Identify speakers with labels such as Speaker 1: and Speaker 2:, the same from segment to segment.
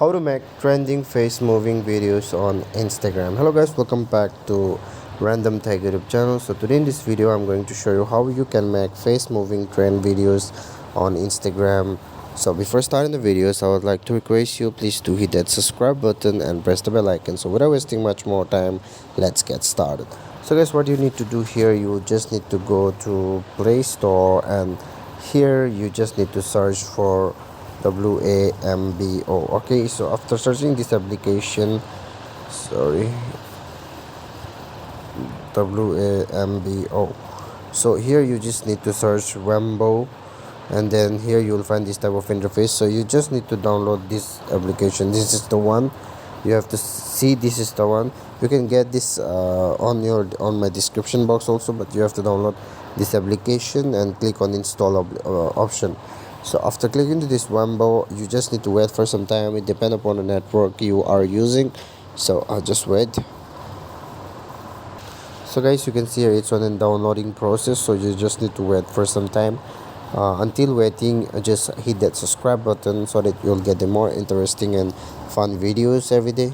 Speaker 1: how to make trending face moving videos on Instagram. Hello guys, welcome back to Random Tech YouTube channel. So today in this video I'm going to show you how you can make face moving trend videos on Instagram. So before starting the videos, I would like to request you please to hit that subscribe button and press the bell icon. So without wasting much more time, let's get started. So guys, what you need to do here, you just need to go to Play Store, and here you just need to search for WAMBO. Okay, so after searching this application, sorry, WAMBO, so here you just need to search Wambo, and then here you'll find this type of interface. So you just need to download this application. This is the one you have to see. This is the one. You can get this on my description box also, but you have to download this application and click on install option. So after clicking to this Wambo, you just need to wait for some time. It depends upon the network you are using, so I'll just wait. So guys, you can see here it's on a downloading process, so you just need to wait for some time. Until waiting, just hit that subscribe button so that you'll get the more interesting and fun videos every day.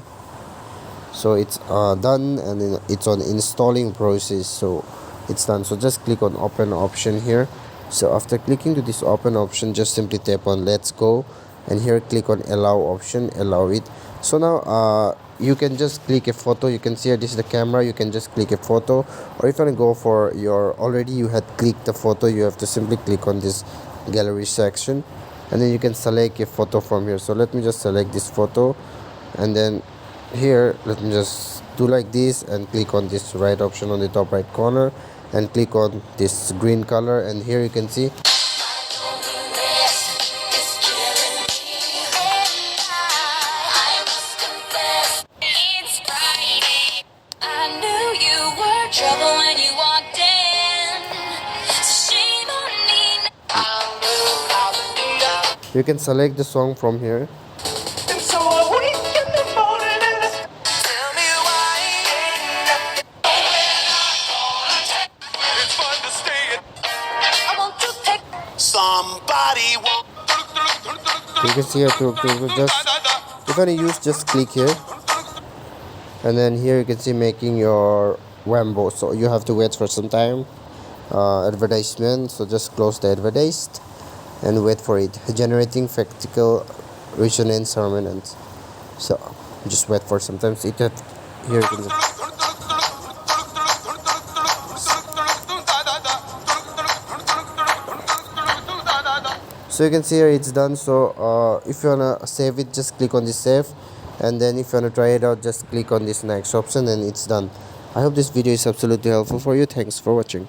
Speaker 1: So it's done, and then it's on installing process, so it's done. So just click on open option here. So after clicking to this open option, just simply tap on let's go, and here click on allow option, allow it. So now you can just click a photo. You can see here this is the camera. You can just click a photo, or if you want to go for your already you had clicked the photo, you have to simply click on this gallery section, and then you can select a photo from here. So let me just select this photo, and then here let me just do like this and click on this right option on the top right corner and click on this green color, and here you can see you can select the song from here. You can see here to just if you want to use, just click here, and then here you can see making your Wambo. So you have to wait for some time. Advertisement, so just close the advertised and wait for it. Generating vertical resonance harmonics. So just wait for some time. So it have, here you can so you can see here it's done. So if you wanna save it, just click on this save, and then if you wanna try it out, just click on this next option, and it's done. I hope this video is absolutely helpful for you. Thanks for watching.